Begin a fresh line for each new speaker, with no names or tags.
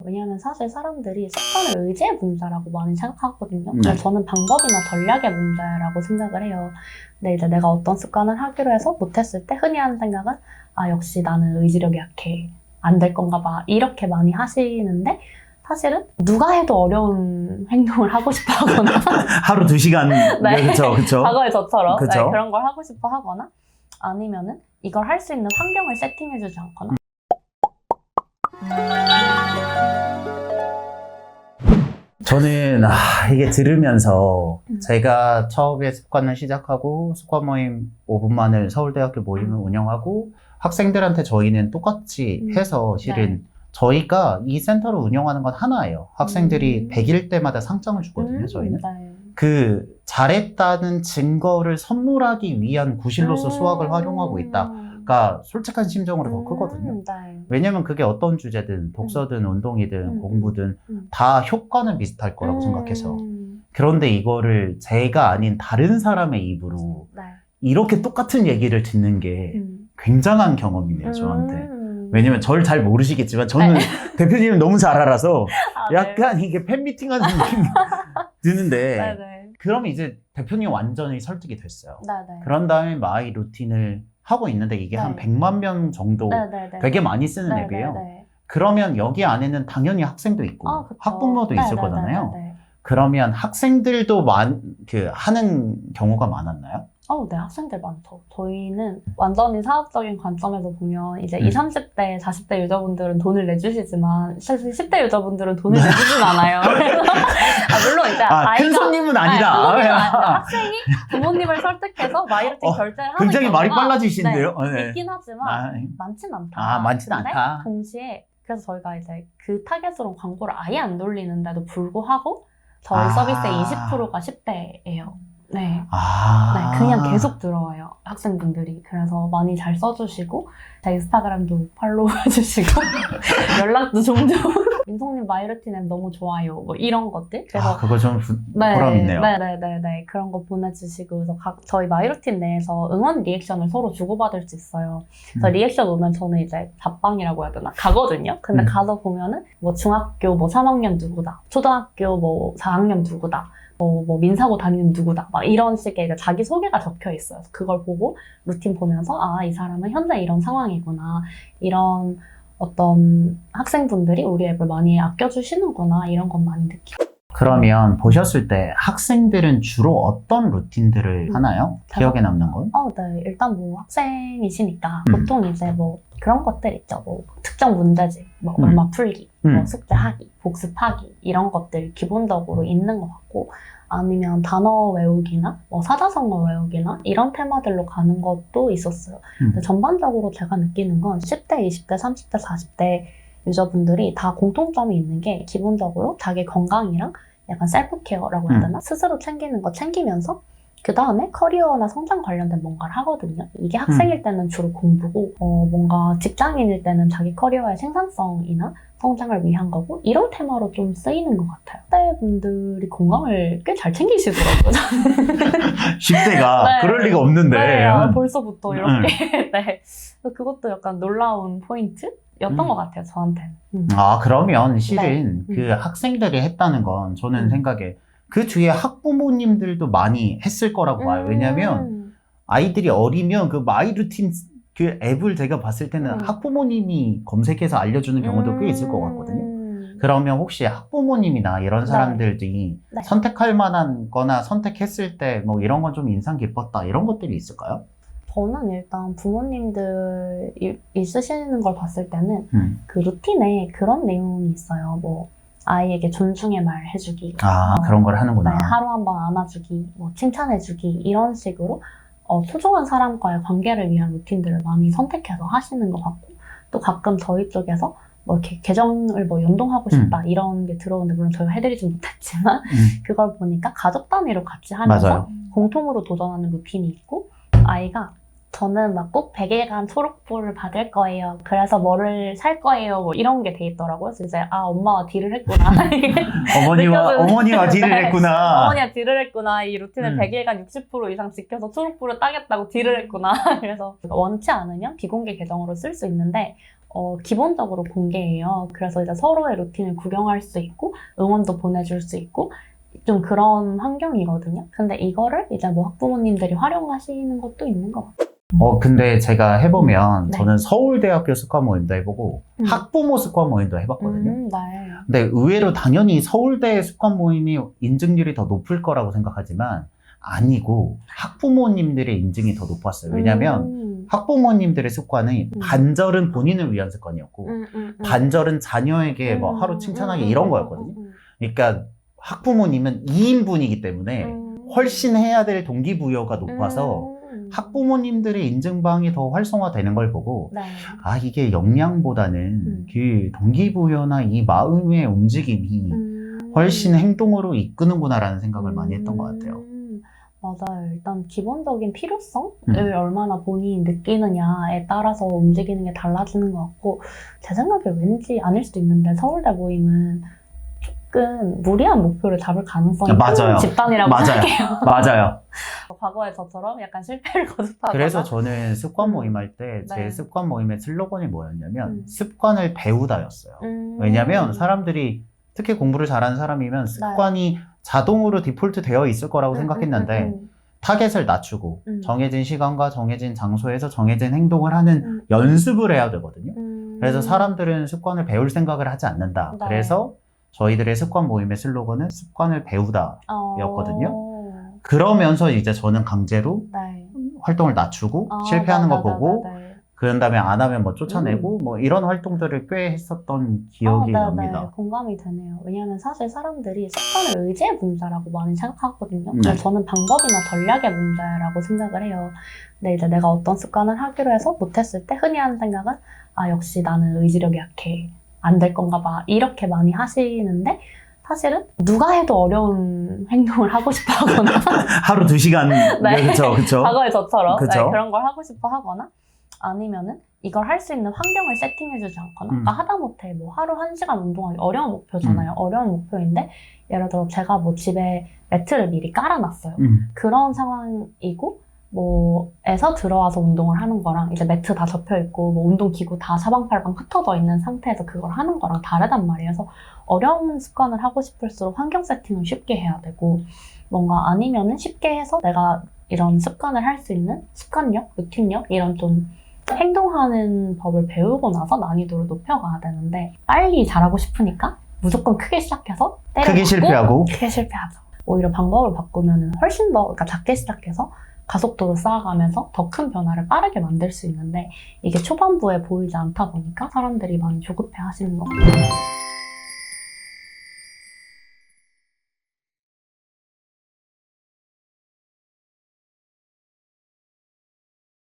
왜냐하면 사실 사람들이 습관을 의지의 문제라고 많이 생각하거든요.
네.
근데 저는 방법이나 전략의 문제라고 생각을 해요. 근데 이제 내가 어떤 습관을 하기로 해서 못했을 때 흔히 하는 생각은 아 역시 나는 의지력이 약해. 안 될 건가 봐. 이렇게 많이 하시는데 사실은 누가 해도 어려운 행동을 하고 싶어 하거나
하루 2시간.
네.
그쵸.
과거의 저처럼
그쵸.
네, 그런 걸 하고 싶어 하거나 아니면은 이걸 할 수 있는 환경을 세팅해주지 않거나
저는 이게 들으면서 제가 처음에 습관을 시작하고 습관 모임 5분만을 서울대학교 모임을 운영하고 학생들한테 저희는 똑같이 해서 실은 저희가 이 센터를 운영하는 건 하나예요. 학생들이 100일 때마다 상장을 주거든요, 저희는.
네.
그 잘했다는 증거를 선물하기 위한 구실로서 수학을 활용하고 있다가 솔직한 심정으로 더 크거든요.
네.
왜냐면 그게 어떤 주제든 독서든 운동이든 공부든
음.
다 효과는 비슷할 거라고 생각해서 그런데 이거를 제가 아닌 다른 사람의 입으로
네.
이렇게 똑같은 얘기를 듣는 게 굉장한 경험이네요, 저한테. 왜냐면 저를 잘 모르시겠지만 저는 대표님을 너무 잘 알아서
아,
약간 이게 팬미팅하는 느낌이 드는데
네네.
그러면 이제 대표님 완전히 설득이 됐어요.
네네.
그런 다음에 마이 루틴을 하고 있는데 이게 한
네.
100만 명 정도
네네네.
되게 많이 쓰는 앱이에요.
네네네.
그러면 여기 안에는 당연히 학생도 있고
아, 그쵸.
학부모도 있을
네네네네.
거잖아요. 그러면 학생들도 하는 경우가 많았나요?
네, 학생들 많죠. 저희는 완전히 사업적인 관점에서 보면 이제 20, 30대, 40대 유저분들은 돈을 내주시지만 사실 10대 유저분들은 돈을 내주진 않아요. 물론 이제 아이가
큰 손님은 아니다.
큰 손님은 아니다. 학생이 부모님을 설득해서 마이루틴 결제를 하는
굉장히 말이
경우가
빨라지신데요. 네.
있긴 하지만 많진 않다.
많진
근데
않다.
동시에 그래서 저희가 이제 그 타겟으로 광고를 아예 안 돌리는데도 불구하고 저희 서비스의 20%가 10대예요. 네. 네, 그냥 계속 들어와요, 학생분들이. 그래서 많이 잘 써주시고, 제 인스타그램도 팔로우 해주시고, 연락도 종종. 민성님 마이루틴 앱 너무 좋아요. 뭐 이런 것들. 그래서
그거 좀 보람있네요.
네네네네. 그런 거 보내주시고, 그래서 저희 마이루틴 내에서 응원 리액션을 서로 주고받을 수 있어요. 그래서 리액션 오면 저는 이제 답방이라고 해야 되나? 가거든요. 근데 가서 보면은, 뭐 중학교 뭐 3학년 누구다. 초등학교 뭐 4학년 누구다. 뭐 민사고 다니는 누구다 막 이런 식의 자기 소개가 적혀 있어요. 그걸 보고 루틴 보면서 아, 이 사람은 현재 이런 상황이구나, 이런 어떤 학생분들이 우리 앱을 많이 아껴주시는구나, 이런 건 많이 느끼고.
그러면 보셨을 때 학생들은 주로 어떤 루틴들을 하나요? 기억에 남는 건?
네. 일단 뭐 학생이시니까 보통 이제 뭐 그런 것들 있죠. 뭐 특정 문제집, 뭐 얼마 풀기, 뭐 숙제하기, 복습하기 이런 것들 기본적으로 있는 것 같고, 아니면 단어 외우기나 뭐 사자성어 외우기나 이런 테마들로 가는 것도 있었어요. 근데 전반적으로 제가 느끼는 건 10대, 20대, 30대, 40대 유저분들이 다 공통점이 있는 게 기본적으로 자기 건강이랑 약간 셀프 케어라고 해야 되나? 스스로 챙기는 거 챙기면서 그 다음에 커리어나 성장 관련된 뭔가를 하거든요. 이게 학생일 때는 주로 공부고 뭔가 직장인일 때는 자기 커리어의 생산성이나 성장을 위한 거고, 이런 테마로 좀 쓰이는 것 같아요. 10대 분들이 건강을 꽤 잘 챙기시더라고요.
10대가
네.
그럴 리가 없는데.
네, 벌써부터 이렇게. 네. 그것도 약간 놀라운 포인트였던 것 같아요, 저한테는.
그러면 실은 그 학생들이 했다는 건 저는 생각에 그 뒤에 학부모님들도 많이 했을 거라고 봐요. 왜냐면 아이들이 어리면 그 마이루틴 그 앱을 제가 봤을 때는 학부모님이 검색해서 알려주는 경우도 꽤 있을 것 같거든요. 그러면 혹시 학부모님이나 이런 사람들이 선택할 만한 거나 선택했을 때 뭐 이런 건 좀 인상 깊었다, 이런 것들이 있을까요?
저는 일단 부모님들 있으시는 걸 봤을 때는 그 루틴에 그런 내용이 있어요. 뭐 아이에게 존중의 말 해주기,
그런 걸 하는구나.
네, 하루 한 번 안아주기, 뭐 칭찬해주기, 이런 식으로 소중한 사람과의 관계를 위한 루틴들을 많이 선택해서 하시는 것 같고, 또 가끔 저희 쪽에서 뭐 이렇게 계정을 뭐 연동하고 싶다 이런 게 들어오는데, 물론 저희가 해드리진 못했지만 그걸 보니까 가족 단위로 같이 하면서
맞아요.
공통으로 도전하는 루틴이 있고, 아이가 저는 막 꼭 100일간 초록불을 받을 거예요. 그래서 뭐를 살 거예요. 뭐 이런 게 돼 있더라고요. 그래서 이제 엄마와 딜을 했구나.
어머니와 딜을 했구나.
어머니가 딜을 했구나. 이 루틴을 100일간 60% 이상 지켜서 초록불을 따겠다고 딜을 했구나. 그래서 원치 않으면 비공개 계정으로 쓸 수 있는데, 기본적으로 공개해요. 그래서 이제 서로의 루틴을 구경할 수 있고 응원도 보내줄 수 있고 좀 그런 환경이거든요. 근데 이거를 이제 뭐 학부모님들이 활용하시는 것도 있는 것 같아요.
근데 제가 해보면
네.
저는 서울대학교 습관 모임도 해보고 학부모 습관 모임도 해봤거든요.
네.
근데 의외로 당연히 서울대 습관 모임이 인증률이 더 높을 거라고 생각하지만 아니고 학부모님들의 인증이 더 높았어요. 왜냐면 학부모님들의 습관은 반절은 본인을 위한 습관이었고 반절은 자녀에게 뭐 하루 칭찬하기 이런 거였거든요. 그러니까 학부모님은 2인분이기 때문에 훨씬 해야 될 동기부여가 높아서 학부모님들의 인증방이 더 활성화되는 걸 보고
네.
아 이게 역량보다는 그 동기부여나 이 마음의 움직임이 훨씬 행동으로 이끄는구나라는 생각을 많이 했던 것 같아요.
맞아요. 일단 기본적인 필요성을 얼마나 본인이 느끼느냐에 따라서 움직이는 게 달라지는 것 같고 제 생각에 왠지 아닐 수도 있는데 서울대 모임은 조금 무리한 목표를 잡을 가능성이
맞아요.
큰 집단이라고
맞아요.
생각해요.
맞아요.
과거에 저처럼 약간 실패를 거듭하거나
그래서 저는 습관 모임 할 때 제
네.
습관 모임의 슬로건이 뭐였냐면 습관을 배우다였어요.
왜냐면
왜냐면 사람들이 특히 공부를 잘하는 사람이면 습관이 자동으로 디폴트 되어 있을 거라고 생각했는데 타겟을 낮추고 정해진 시간과 정해진 장소에서 정해진 행동을 하는 연습을 해야 되거든요. 그래서 사람들은 습관을 배울 생각을 하지 않는다.
네.
그래서 저희들의 습관 모임의 슬로건은 습관을 배우다 였거든요. 그러면서 이제 저는 강제로
네.
활동을 낮추고 실패하는 거 보고
네.
그런 다음에 안 하면 뭐 쫓아내고 뭐 이런 활동들을 꽤 했었던 기억이 납니다.
공감이 되네요. 왜냐하면 사실 사람들이 습관을 의지의 문제라고 많이 생각하거든요.
네.
근데 저는 방법이나 전략의 문제라고 생각을 해요. 근데 이제 내가 어떤 습관을 하기로 해서 못했을 때 흔히 하는 생각은 아 역시 나는 의지력이 약해. 안 될 건가 봐. 이렇게 많이 하시는데 사실은 누가 해도 어려운 행동을 하고 싶어 하거나
하루 2시간
네.
그쵸.
과거의 저처럼
그쵸.
네, 그런 걸 하고 싶어 하거나 아니면은 이걸 할 수 있는 환경을 세팅해주지 않거나 그러니까 하다못해 뭐 하루 1시간 운동하기 어려운 목표잖아요. 어려운 목표인데 예를 들어 제가 뭐 집에 매트를 미리 깔아놨어요. 그런 상황이고 뭐에서 들어와서 운동을 하는 거랑 이제 매트 다 접혀있고 뭐 운동기구 다 사방팔방 흩어져 있는 상태에서 그걸 하는 거랑 다르단 말이에요. 그래서 어려운 습관을 하고 싶을수록 환경 세팅을 쉽게 해야 되고 뭔가 아니면은 쉽게 해서 내가 이런 습관을 할 수 있는 습관력, 루틴력 이런 좀 행동하는 법을 배우고 나서 난이도를 높여가야 되는데 빨리 잘하고 싶으니까 무조건 크게 시작해서
크게 실패하고
크게 실패하죠. 오히려 방법을 바꾸면 훨씬 더 그러니까 작게 시작해서 가속도로 쌓아가면서 더 큰 변화를 빠르게 만들 수 있는데 이게 초반부에 보이지 않다 보니까 사람들이 많이 조급해 하시는 것 같아요.